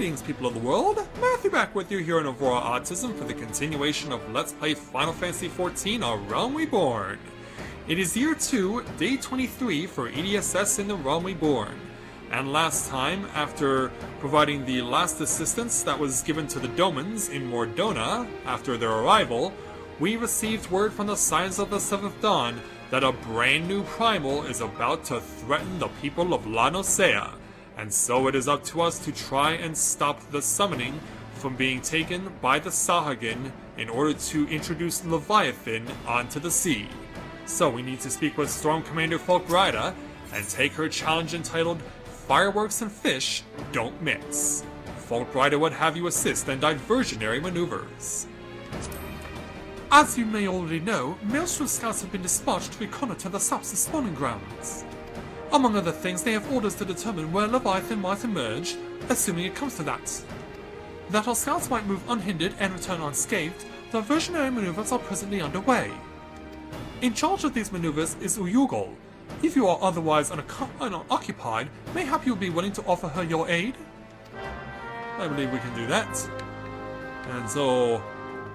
Greetings, people of the world! Matthew back with you here in Aurora Autism for the continuation of Let's Play Final Fantasy XIV: A Realm Reborn. It is year 2, day 23 for EDSS in the Realm Reborn. And last time, after providing the last assistance that was given to the Domans in Mordona after their arrival, we received word from the Scions of the Seventh Dawn that a brand new primal is about to threaten the people of La Noscea. And so it is up to us to try and stop the summoning from being taken by the Sahagin in order to introduce Leviathan onto the sea. So we need to speak with Storm Commander Fulgrida and take her challenge entitled Fireworks and Fish Don't Mix. Fulgrida would have you assist in diversionary maneuvers. As you may already know, Maelstrom scouts have been dispatched to reconnoiter the Sap's spawning grounds. Among other things, they have orders to determine where Leviathan might emerge, assuming it comes to that. That our scouts might move unhindered and return unscathed, diversionary maneuvers are presently underway. In charge of these maneuvers is Uyugol. If you are otherwise unoccupied, mayhap you will be willing to offer her your aid? I believe we can do that. And so,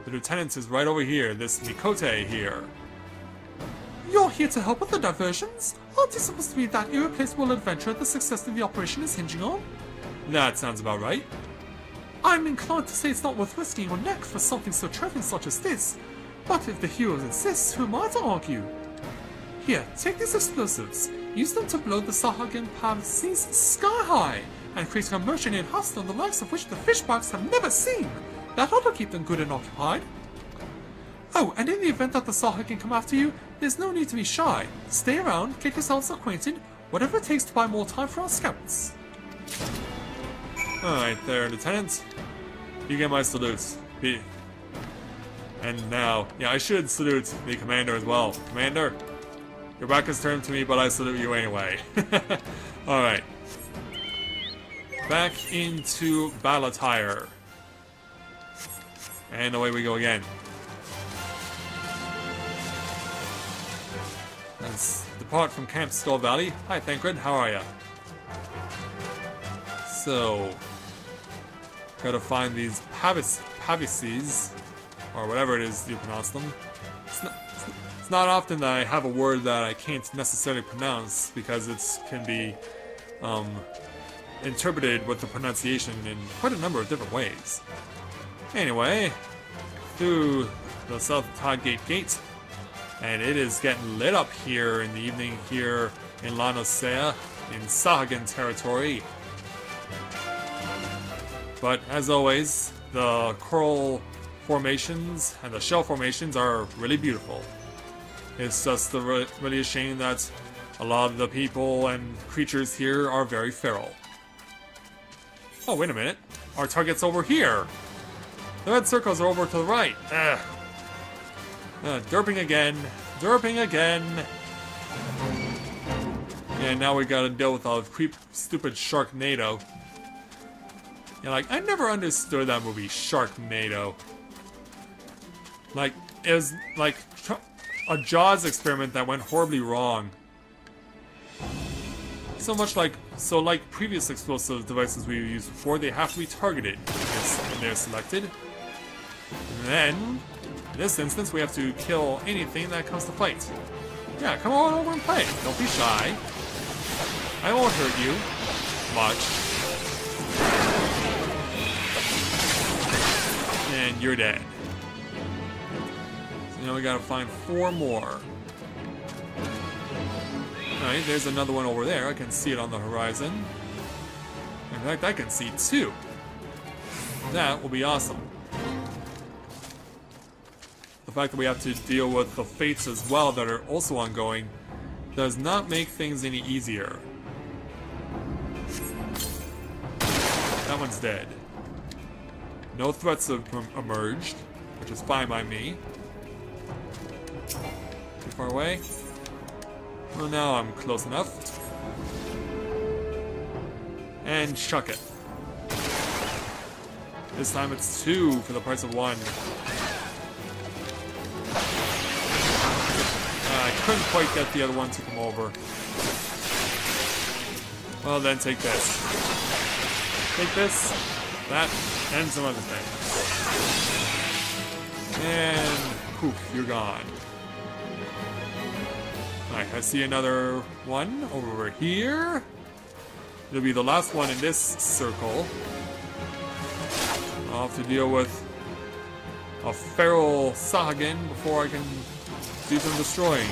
the lieutenant is right over here, this Mikote here. You're here to help with the diversions? Aren't you supposed to be that irreplaceable adventurer the success of the operation is hinging on? That sounds about right. I'm inclined to say it's not worth risking your neck for something so trifling such as this, but if the heroes insist, who am I to argue? Here, take these explosives. Use them to blow the Sahagin palaces sky high, and create an immersion in hostile the likes of which the fishbugs have never seen. That ought to keep them good and occupied. Oh, and in the event that the Sahagin come after you, there's no need to be shy. Stay around, get yourselves acquainted, whatever it takes to buy more time for our scouts. Alright there, Lieutenant. You get my salutes. And now, yeah, I should salute the Commander as well. Commander, your back is turned to me, but I salute you anyway. Alright. Back into battle attire. And away we go again. Let's depart from Camp Skull Valley. Hi, Thancred, how are ya? So, gotta find these pavises, or whatever it is you pronounce them. It's not often that I have a word that I can't necessarily pronounce, because it can be interpreted with the pronunciation in quite a number of different ways. Anyway, through the South Toddgate Gate, and it is getting lit up here in the evening here in La Noscea, in Sahagin territory. But as always, the coral formations and the shell formations are really beautiful. It's just really a shame that a lot of the people and creatures here are very feral. Oh, wait a minute. Our target's over here. The red circles are over to the right. Ugh. Derping again. Derping again. And now we gotta deal with a stupid Sharknado. Yeah, like, I never understood that movie, Sharknado. Like, it was like a Jaws experiment that went horribly wrong. So much like, like previous explosive devices we used before, they have to be targeted when they're selected. And then, in this instance, we have to kill anything that comes to fight. Yeah, come on over and play. Don't be shy. I won't hurt you much. And you're dead. So now we gotta find 4 more. Alright, there's another one over there. I can see it on the horizon. In fact, I can see 2. That will be awesome. The fact that we have to deal with the fates as well that are also ongoing does not make things any easier. That one's dead. No threats have emerged, which is fine by me. Too far away? Well, now I'm close enough. And chuck it. This time it's 2 for the price of 1. I couldn't quite get the other one to come over. Well then, take this. Take this. That and some other things. And poof, you're gone. Alright, I see another one over here. It'll be the last one in this circle. I'll have to deal with a feral Sahagin before I can do some destroying.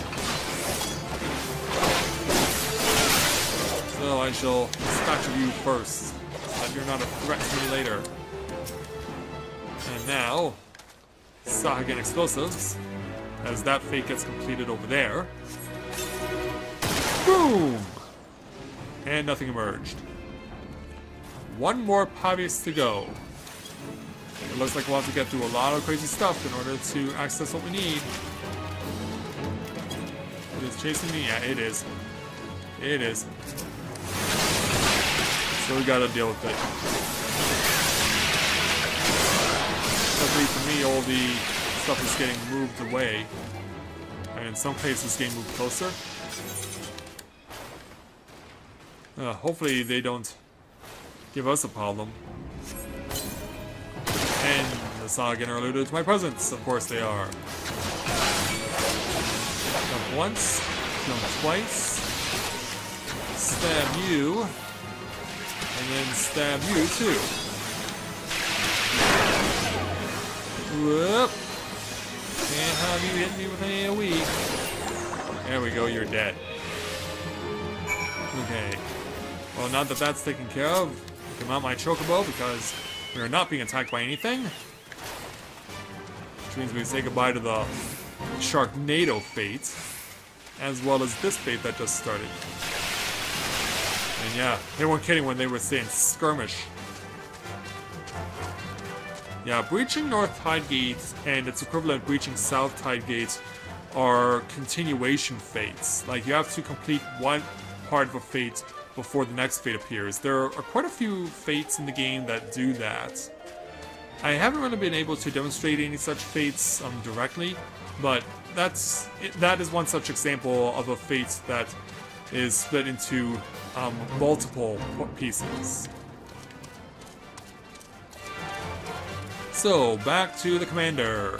So I shall dispatch of you first, so that you're not a threat to me later. And now, Sahagin explosives, as that fate gets completed over there. Boom! And nothing emerged. One more Pavius to go. It looks like we'll have to get through a lot of crazy stuff in order to access what we need. It is chasing me? Yeah, it is. It is. So we gotta deal with it. Luckily for me, all the stuff is getting moved away. And in some cases, getting moved closer. Hopefully they don't give us a problem. And the Sahagin are alluded to my presence. Of course they are. Jump once, jump twice, stab you, and then stab you too. Whoop! Can't have you hit me with an AoE. There we go, you're dead. Okay. Well, now that that's taken care of, I can mount my chocobo because we are not being attacked by anything. Which means we say goodbye to the Sharknado fate, as well as this fate that just started. And yeah, they weren't kidding when they were saying skirmish. Yeah, breaching North Tide Gate and its equivalent breaching South Tide Gate are continuation fates. Like, you have to complete one part of a fate before the next fate appears. There are quite a few fates in the game that do that. I haven't really been able to demonstrate any such fates directly, but that is one such example of a fate that is split into multiple pieces. So, back to the commander.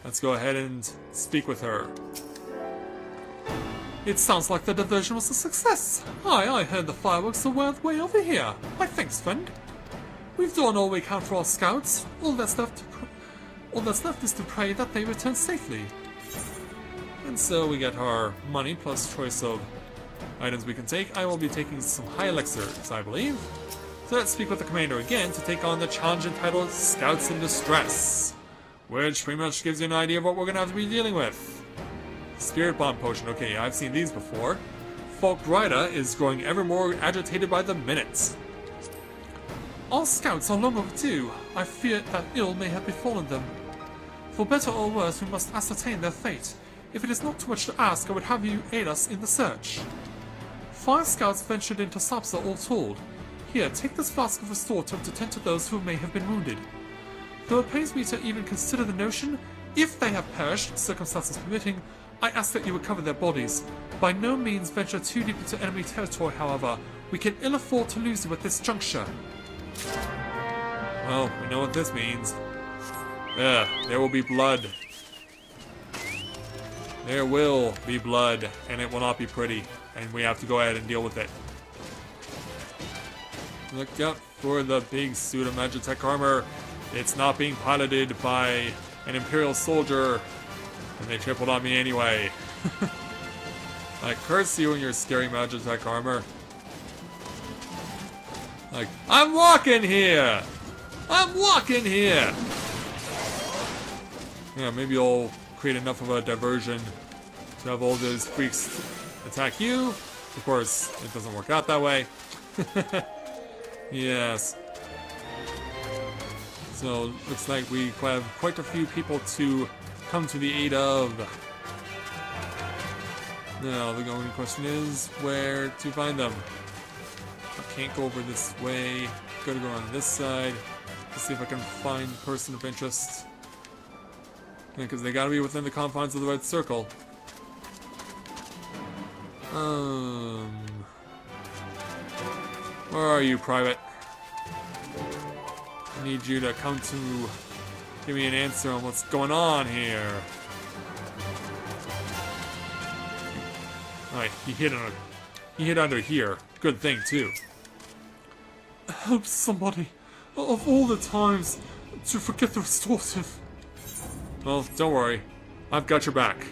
Let's go ahead and speak with her. It sounds like the diversion was a success. I heard the fireworks were way over here. My thanks, friend. We've done all we can for our scouts. All that's left is to pray that they return safely. And so we get our money plus choice of items we can take. I will be taking some high elixirs, I believe. So let's speak with the commander again to take on the challenge entitled Scouts in Distress, which pretty much gives you an idea of what we're going to have to be dealing with. Spirit Bomb Potion. Okay, I've seen these before. Falkbrida is growing ever more agitated by the minute. Our scouts are long overdue. I fear that ill may have befallen them. For better or worse, we must ascertain their fate. If it is not too much to ask, I would have you aid us in the search. 5 scouts ventured into Sapsa all told. Here, take this flask of restorative to tend to those who may have been wounded. Though it pays me to even consider the notion, if they have perished, circumstances permitting, I ask that you recover their bodies. By no means venture too deep into enemy territory, however. We can ill afford to lose you at this juncture. Well, we know what this means. There will be blood. There will be blood, and it will not be pretty. And we have to go ahead and deal with it. Look out for the big suit of Magitech armor. It's not being piloted by an Imperial soldier. And they tripled on me anyway. Like, curse you and your scary Magitech armor. Like, I'm walking here! I'm walking here! Yeah, maybe I'll create enough of a diversion to have all those freaks attack you. Of course, it doesn't work out that way. Yes. So, looks like we have quite a few people to come to the aid of. Now, the only question is where to find them. I can't go over this way. Gotta go on this side to see if I can find a person of interest. Because they gotta be within the confines of the red circle. Where are you, Private? I need you to come to give me an answer on what's going on here. Alright, he hid under here. Good thing too. Help somebody. Of all the times to forget the restorative. Well, don't worry. I've got your back.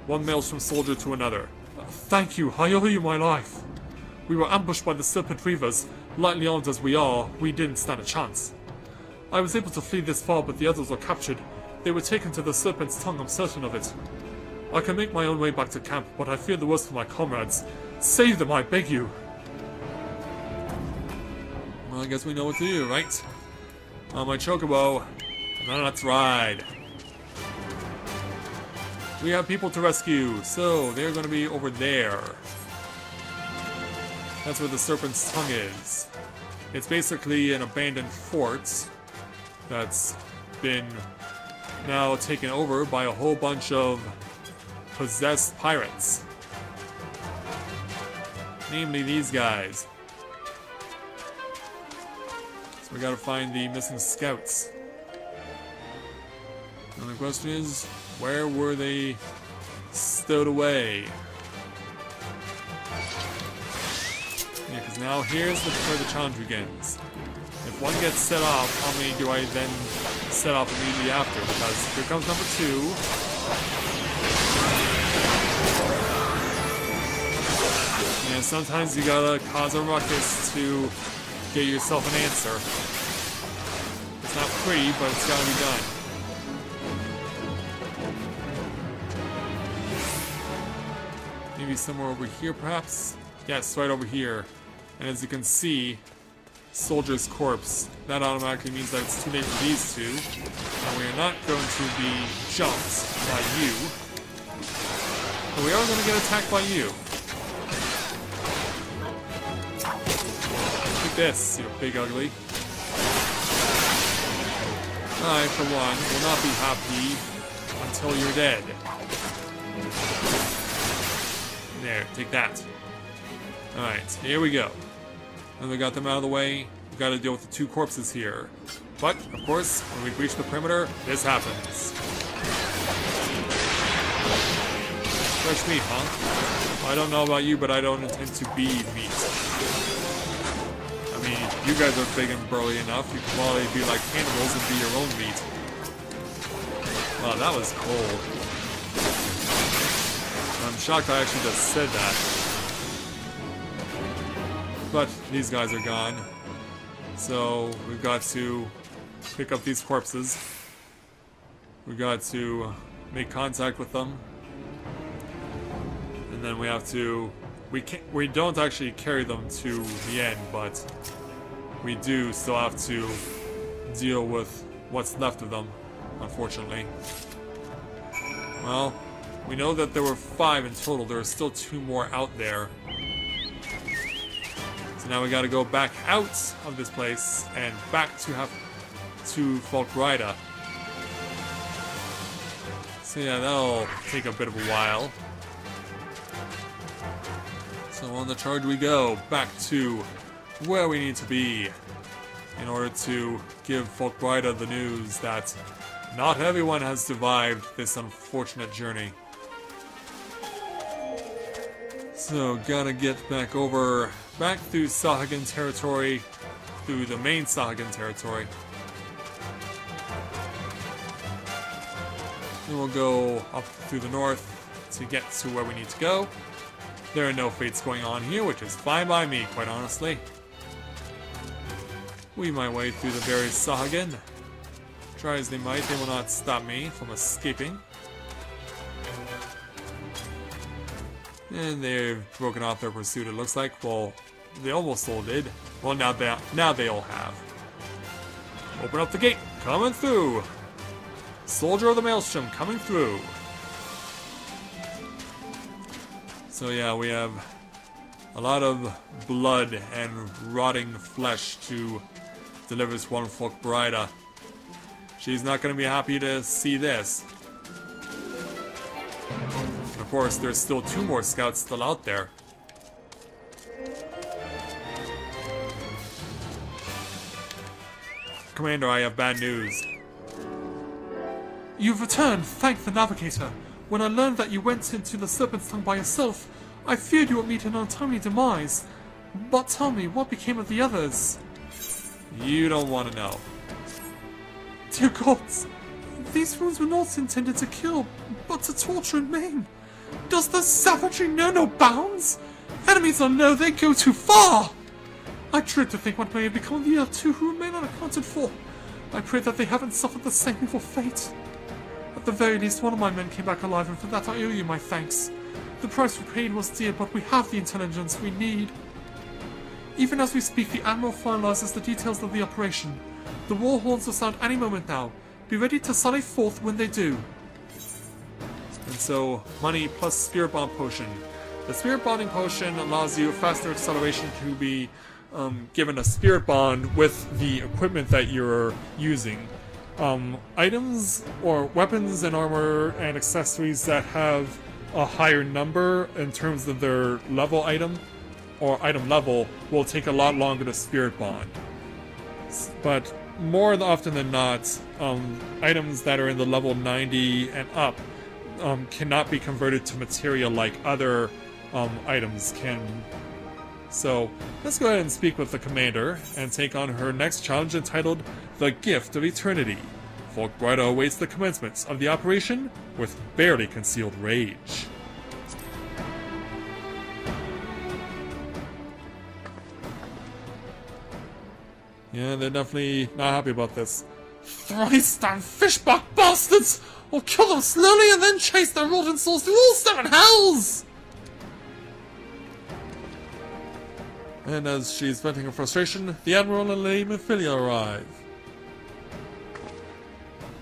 One maelstrom soldier to another. Thank you. I owe you my life. We were ambushed by the Serpent Reavers. Lightly armed as we are, we didn't stand a chance. I was able to flee this far, but the others were captured. They were taken to the Serpent's tongue, I'm certain of it. I can make my own way back to camp, but I fear the worst for my comrades. Save them, I beg you. Well, I guess we know what to do, right? On my chocobo. Now let's ride. We have people to rescue, so they're going to be over there. That's where the Serpent's tongue is. It's basically an abandoned fort that's been now taken over by a whole bunch of possessed pirates. Namely these guys. So we gotta find the missing scouts. And the question is, where were they stowed away? Yeah, because now here's where the challenge begins. If one gets set off, how many do I then set off immediately after? Because here comes number 2. And sometimes you gotta cause a ruckus to get yourself an answer. It's not pretty, but it's gotta be done. Maybe somewhere over here, perhaps? Yes, right over here. And as you can see, soldier's corpse. That automatically means that it's too late for these two. And we are not going to be jumped by you. But we are going to get attacked by you. Take this, you big ugly. I, for one, will not be happy until you're dead. There, take that. Alright, here we go. And we got them out of the way. We've got to deal with the 2 corpses here. But, of course, when we breach the perimeter, this happens. Fresh meat, huh? I don't know about you, but I don't intend to be meat. I mean, you guys are big and burly enough. You can probably be like cannibals and be your own meat. Wow, that was cold. I'm shocked I actually just said that. But these guys are gone. So we've got to pick up these corpses. We've got to make contact with them. And then we have to... We don't actually carry them to the end, but we do still have to deal with what's left of them, unfortunately. Well, we know that there were 5 in total. There are still 2 more out there. So now we gotta go back out of this place and back to Folkrida. So yeah, that'll take a bit of a while. So on the charge we go, back to where we need to be in order to give Folkrida the news that not everyone has survived this unfortunate journey. So, gotta get back through Sahagin territory, through the main Sahagin territory. Then we'll go up through the north to get to where we need to go. There are no fates going on here, which is fine by me, quite honestly. Weave my way through the various Sahagin. Try as they might, they will not stop me from escaping. And they've broken off their pursuit, it looks like. Well, they almost all did. Well, now they all have. Open up the gate. Coming through. Soldier of the Maelstrom coming through. So yeah, we have a lot of blood and rotting flesh to deliver this one Folkrida. She's not going to be happy to see this. Of course, there's still 2 more scouts still out there. Commander, I have bad news. You've returned, thank the Navigator. When I learned that you went into the Serpent's tongue by yourself, I feared you would meet an untimely demise. But tell me, what became of the others? You don't want to know. Dear gods, these wounds were not intended to kill, but to torture and maim. Does the savagery know no bounds? Enemies are low, they go too far! I dread to think what may have become of the other two who remain unaccounted for. I pray that they haven't suffered the same evil fate. At the very least, one of my men came back alive, and for that I owe you my thanks. The price we paid was dear, but we have the intelligence we need. Even as we speak, the Admiral finalizes the details of the operation. The war horns will sound any moment now. Be ready to sally forth when they do. And so, money plus Spirit Bond Potion. The Spirit Bonding Potion allows you faster acceleration to be given a Spirit Bond with the equipment that you're using. Items or weapons and armor and accessories that have a higher number in terms of their level item or item level will take a lot longer to Spirit Bond. But more often than not, items that are in the level 90 and up cannot be converted to materia like other items can. So let's go ahead and speak with the commander and take on her next challenge entitled The Gift of Eternity. Fulbrighter awaits the commencement of the operation with barely concealed rage. Yeah, they're definitely not happy about this. Thrice damn fishback bastards! I'll kill them slowly and then chase their rotten souls through all 7 hells! And as she's venting her frustration, the Admiral and Lady Mephilia arrive.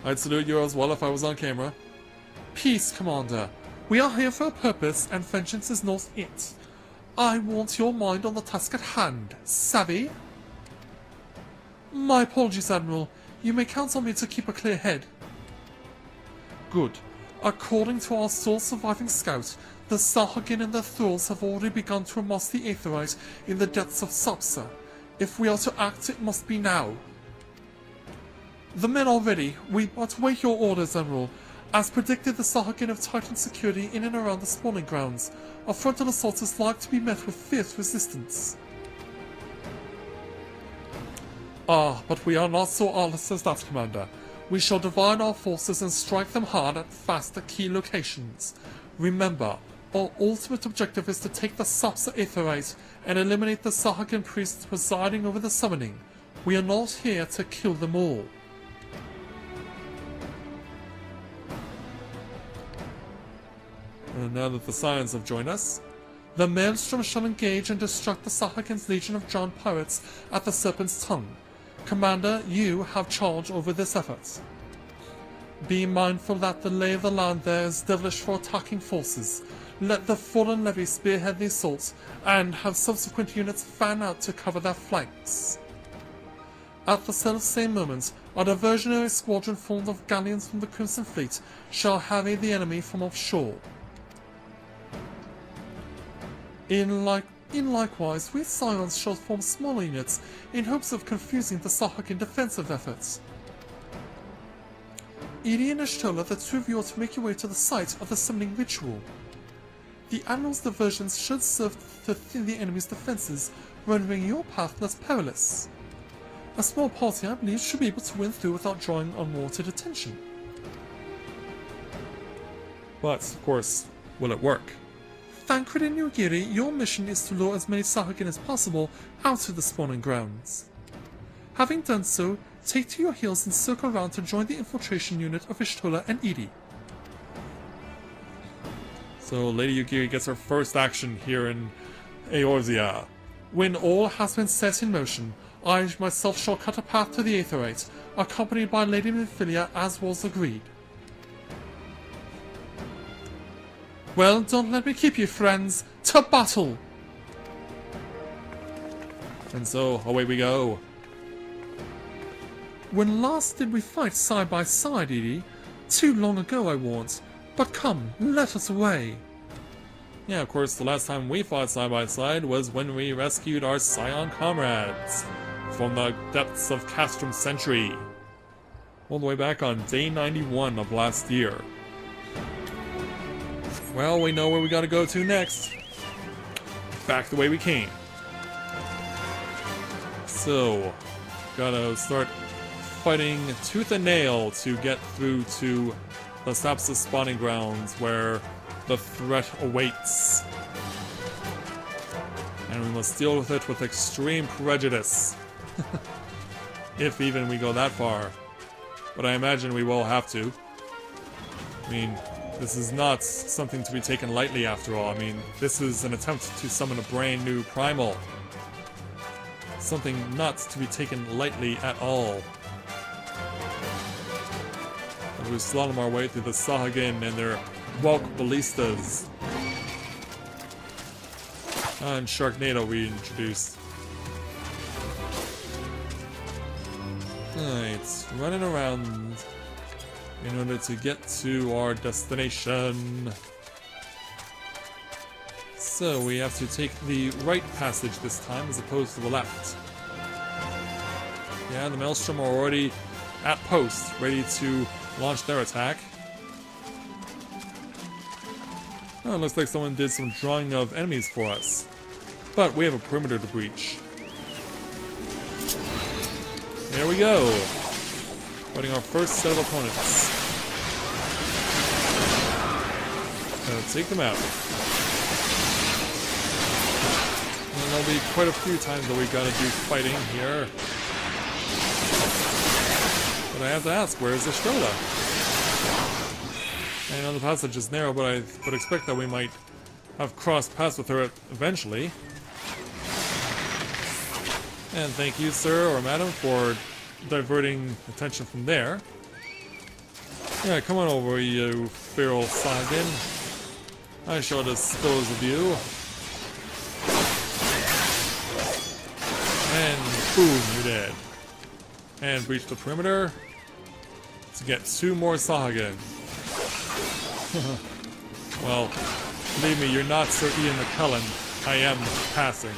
I'd salute you as well if I was on camera. Peace, Commander. We are here for a purpose, and vengeance is not it. I want your mind on the task at hand. Savvy? My apologies, Admiral. You may count on me to keep a clear head. Good. According to our sole surviving scout, the Sahagin and their thralls have already begun to amass the Aetherite in the depths of Sapsa. If we are to act, it must be now. The men are ready. We but wait your orders, Admiral. As predicted, the Sahagin have tightened security in and around the spawning grounds. Our frontal assault is like to be met with fierce resistance. Ah, but we are not so artless as that, Commander. We shall divide our forces and strike them hard at fast at key locations. Remember, our ultimate objective is to take the Sapsa Aetherite and eliminate the Sahagin priests presiding over the summoning. We are not here to kill them all. And now that the Scions have joined us, the Maelstrom shall engage and destruct the Sahagin's legion of giant pirates at the Serpent's tongue. Commander, you have charge over this effort. Be mindful that the lay of the land there is devilish for attacking forces. Let the fallen levy spearhead the assault, and have subsequent units fan out to cover their flanks. At the self-same moment, a diversionary squadron formed of galleons from the Crimson Fleet shall harry the enemy from offshore. In likewise, we Scions shall form smaller units in hopes of confusing the Sahagin defensive efforts. Edie and Ashtola, the two of you are to make your way to the site of the summoning ritual. The Admiral's diversions should serve to thin the enemy's defenses, rendering your path less perilous. A small party, I believe, should be able to win through without drawing unwarranted attention. But, of course, will it work? Thancred and Yugiri, your mission is to lure as many Sahagin as possible out of the spawning grounds. Having done so, take to your heels and circle around to join the infiltration unit of Ishtola and Edie. So Lady Yugiri gets her first action here in Eorzea. When all has been set in motion, I myself shall cut a path to the Aetherite, accompanied by Lady Mephilia as was agreed. Well, don't let me keep you, friends. To battle! And so, away we go. When last did we fight side by side, Edie? Too long ago, I warrant. But come, let us away. Yeah, of course, the last time we fought side by side was when we rescued our Scion comrades. from the depths of Castrum Century. All the way back on day 91 of last year. Well, we know where we gotta go to next. Back the way we came. So, gotta start fighting tooth and nail to get through to the Sapsa spawning grounds where the threat awaits. And we must deal with it with extreme prejudice. If even we go that far. But I imagine we will have to. I mean, this is not something to be taken lightly after all. I mean, this is an attempt to summon a brand new primal. Something not to be taken lightly at all. As we slalom our way through the Sahagin and their Walk Ballistas. And Sharknado we introduced. Alright, running around in order to get to our destination. So we have to take the right passage this time as opposed to the left. Yeah, the Maelstrom are already at post, ready to launch their attack. Oh, it looks like someone did some drawing of enemies for us. But we have a perimeter to breach. There we go. Fighting our first set of opponents. Let's take them out. And there'll be quite a few times that we gotta do fighting here. But I have to ask, where is Estrella? I know the passage is narrow, but I would expect that we might have crossed paths with her eventually. And thank you, sir or madam, for diverting attention from there. Yeah, come on over, you feral Sahagin. I shall dispose of you. And boom, you're dead. And breach the perimeter to get 2 more Sahagin. Well, believe me, you're not Sir Ian McKellen. I am passing.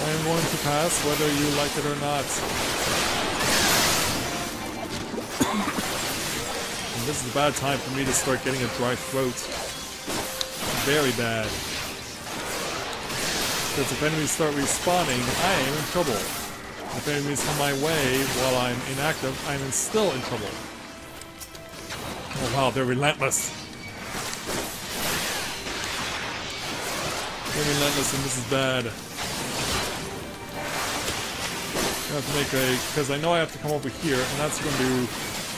I am going to pass whether you like it or not. And this is a bad time for me to start getting a dry throat. Very bad. Because if enemies start respawning, I am in trouble. If enemies come my way while I'm inactive, I'm still in trouble. Oh wow, they're relentless. They're relentless and this is bad. I have to make a... because I know I have to come over here, and that's going to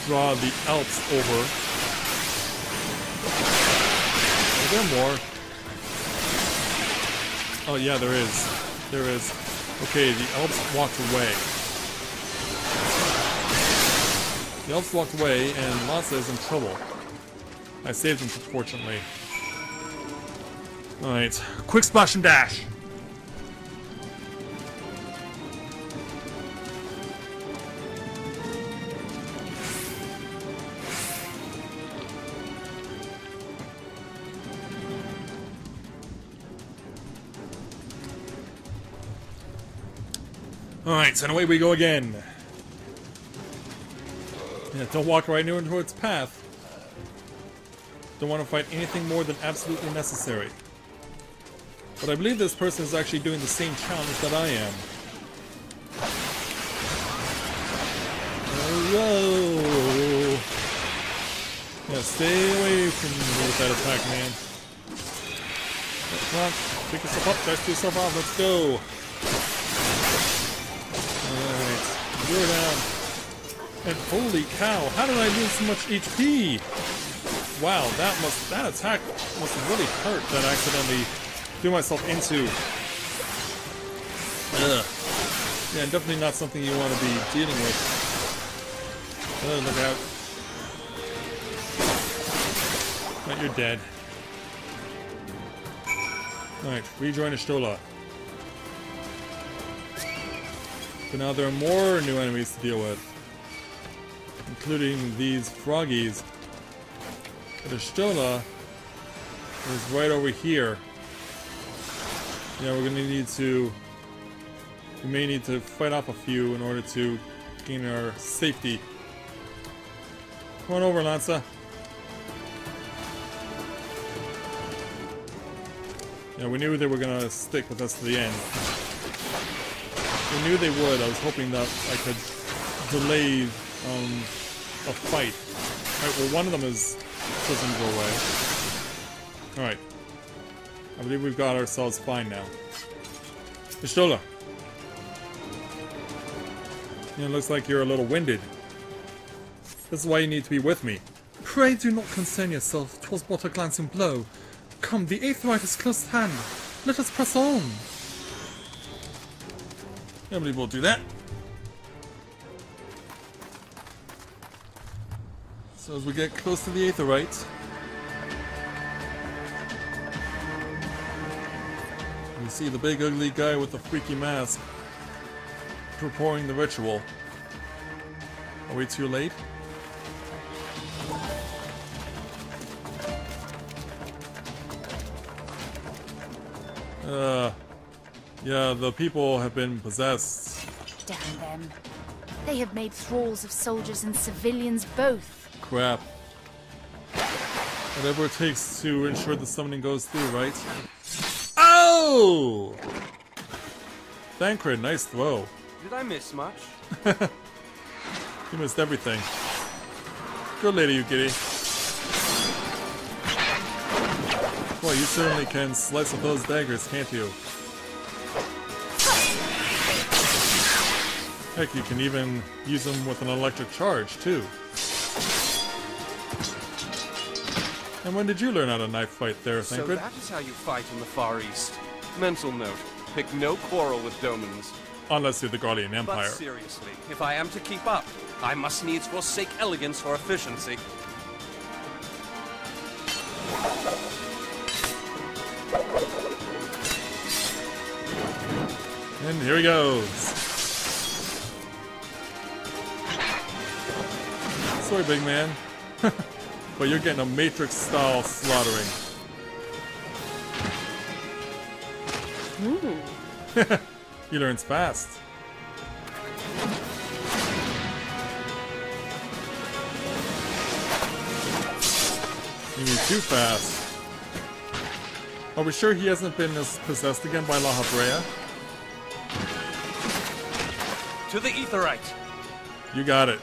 draw the Alps over. Is there more? Oh yeah, there is. There is. Okay, the Alps walked away. The Alps walked away, and Lhasa is in trouble. I saved him, fortunately. Alright, quick splash and dash! Alright, and away we go again. Yeah, don't walk right into its path. Don't want to fight anything more than absolutely necessary. But I believe this person is actually doing the same challenge that I am. Whoa! Yeah, stay away from me with that attack, man. Come on, pick yourself up, dust yourself off, let's go! You're down. And holy cow, how did I lose so much HP? Wow, that attack must have really hurt that I accidentally threw myself into. Ugh. Yeah, definitely not something you want to be dealing with. Oh, look out. Right, you're dead. Alright, rejoin Estrella. But now there are more new enemies to deal with, including these froggies. But Estrella is right over here. Yeah, we're gonna need to... We may need to fight off a few in order to gain our safety. Come on over, Lanza. Yeah, we knew they were gonna stick with us to the end. We knew they would. I was hoping that I could delay a fight. Alright, well, one of them is doesn't go away. Alright. I believe we've got ourselves fine now. Pistola. Yeah, it looks like you're a little winded. This is why you need to be with me. Pray do not concern yourself. 'Twas but a glancing blow. Come, the Aetherite is close at hand. Let us press on. I believe we'll do that. So as we get close to the Aetherite, you see the big ugly guy with the freaky mask performing the ritual. Are we too late? Yeah, the people have been possessed. Damn them. They have made thralls of soldiers and civilians both. Crap. Whatever it takes to ensure the summoning goes through, right? Oh! Thancred, nice throw. Did I miss much? You missed everything. Good lady, you giddy. Boy, you certainly can slice with those daggers, can't you? Heck, you can even use them with an electric charge, too. And when did you learn how to knife fight there, So Thancred? that is how you fight in the Far East. Mental note, pick no quarrel with Domans. Unless you're the Guardian But Empire. seriously, if I am to keep up, I must needs forsake elegance for efficiency. And here he goes. Sorry, big man. But you're getting a Matrix-style slaughtering. He learns fast. You mean too fast. Are we sure he hasn't been possessed again by La Habrea? To the Aetherite! You got it.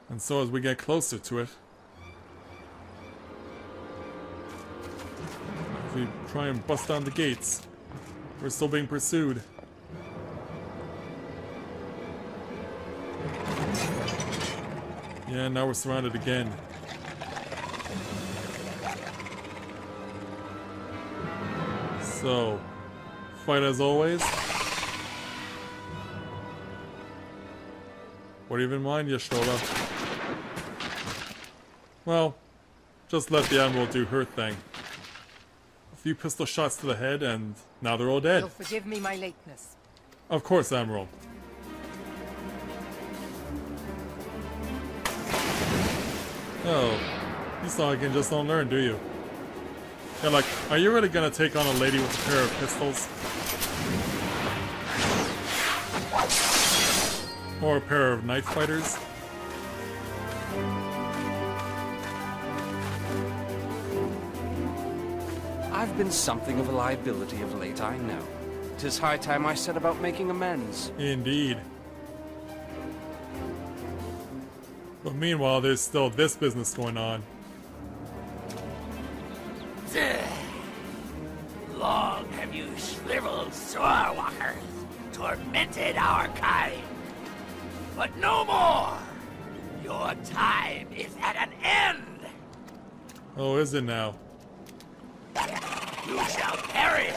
And so as we get closer to it, as we try and bust down the gates, we're still being pursued. Yeah, now we're surrounded again. So, fight as always. What do you even mind, Yashtola? Well, just let the Admiral do her thing. A few pistol shots to the head, and now they're all dead. You'll forgive me my lateness. Of course, Admiral. Oh, you saw I can just don't learn, do you? Yeah, like, are you really gonna take on a lady with a pair of pistols? Or a pair of knife fighters? I've been something of a liability of late, I know. 'Tis high time I set about making amends. Indeed. But meanwhile, there's still this business going on. Long have you shriveled swordwalkers tormented our kind. But no more! Your time is at an end! Oh, is it now? You shall perish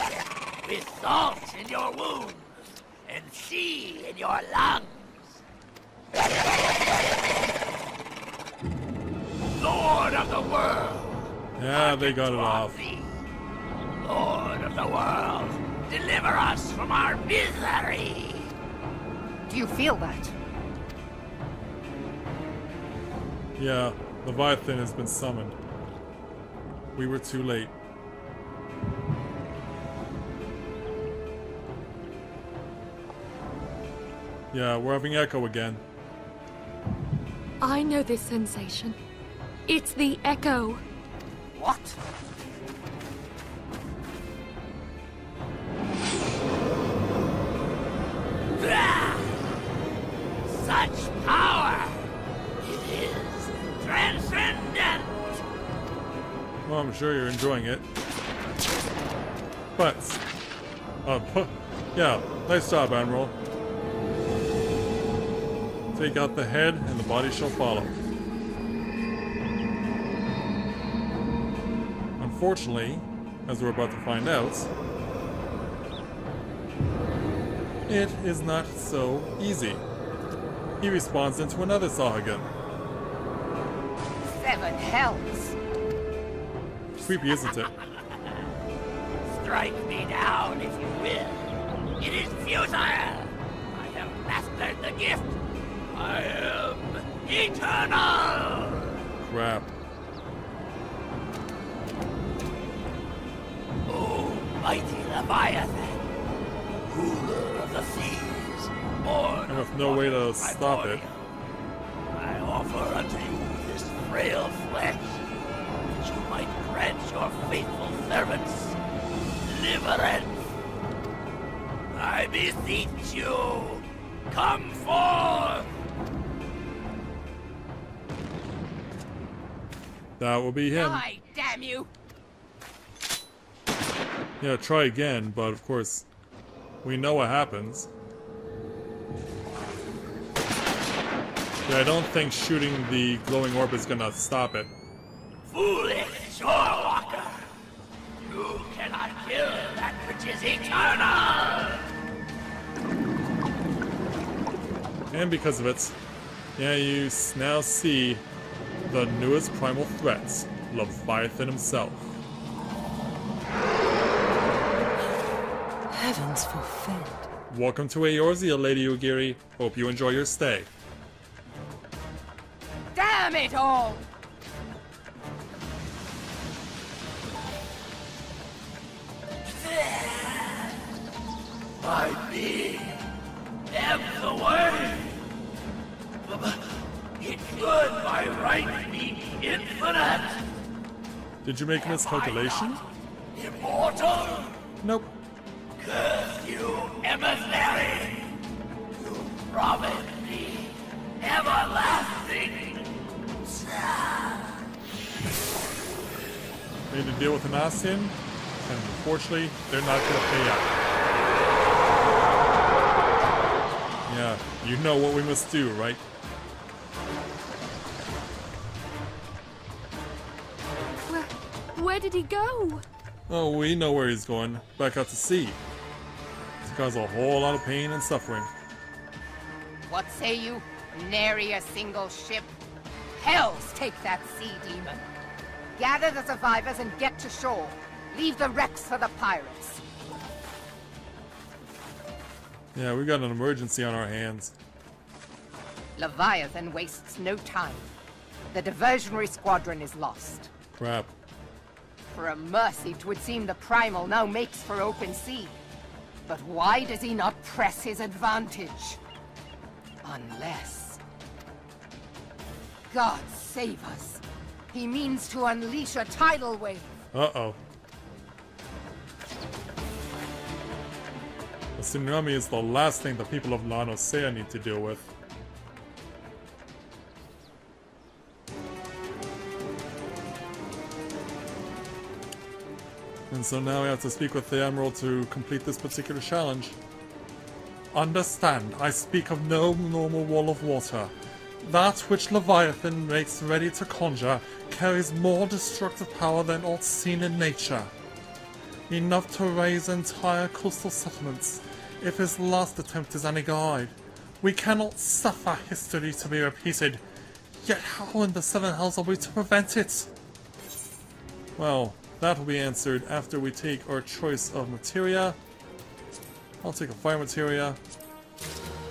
with salt in your wounds and sea in your lungs. Lord of the world! Yeah, they got it off. Thee. Lord of the world, deliver us from our misery! Do you feel that? Yeah, Leviathan has been summoned. We were too late. Yeah, we're having echo again. I know this sensation. It's the echo. What? Such power! It is transcendent! Well, I'm sure you're enjoying it. But, yeah, nice job, Admiral. Take out the head, and the body shall follow. Unfortunately, as we're about to find out, it is not so easy. He respawns into another Sahuagin. 7 hells! Creepy, isn't it? Strike me down if you will. It is futile! I have mastered the gift! I am eternal! Crap. Oh, mighty Leviathan, ruler of the seas, born And with no way to stop it. I offer unto you this frail flesh, that you might grant your faithful servants deliverance. I beseech you, come forth! That will be him. Die, damn you! Yeah, try again, but of course, we know what happens. Yeah, I don't think shooting the glowing orb is gonna stop it. Foolish shorewalker! You cannot kill that which is eternal! And because of it, yeah, you now see the newest primal threat, Leviathan himself. Heavens forfend. Welcome to Eorzea, Lady Ugiri. Hope you enjoy your stay. Damn it all! My being ebbs away. It could by right be infinite. Did you make a miscalculation? Immortal? Nope. Curse you, emissary! You promised me everlasting. Made a deal with an Ascian, and unfortunately, they're not gonna pay out. Yeah, you know what we must do, right? Where did he go? Oh, we know where he's going. Back out to sea. To cause a whole lot of pain and suffering. What say you? Nary a single ship? Hells take that sea demon! Gather the survivors and get to shore. Leave the wrecks for the pirates. Yeah, we got an emergency on our hands. Leviathan wastes no time. The diversionary squadron is lost. Crap. For a mercy, 'twould seem the primal now makes for open sea. But why does he not press his advantage? Unless... God save us. He means to unleash a tidal wave. Uh-oh. The tsunami is the last thing the people of La Nosea need to deal with. And so now we have to speak with the Admiral to complete this particular challenge. Understand, I speak of no normal wall of water. That which Leviathan makes ready to conjure carries more destructive power than aught seen in nature. Enough to raise entire coastal settlements, if his last attempt is any guide. We cannot suffer history to be repeated, yet how in the seven hells are we to prevent it? Well, that will be answered after we take our choice of materia. I'll take a fire materia.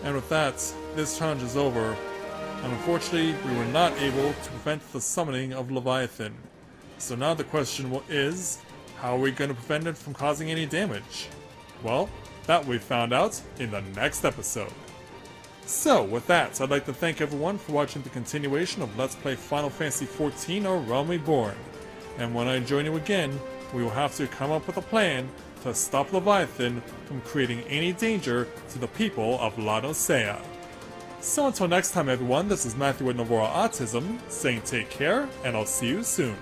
And with that, this challenge is over. and unfortunately we were not able to prevent the summoning of Leviathan. So now the question is, how are we going to prevent it from causing any damage? Well, that we found out in the next episode. So with that, I'd like to thank everyone for watching the continuation of Let's Play Final Fantasy XIV or Realm Reborn. And when I join you again, we will have to come up with a plan to stop Leviathan from creating any danger to the people of La Noscea. So until next time everyone, this is Matthew with Novora Autism, saying take care, and I'll see you soon.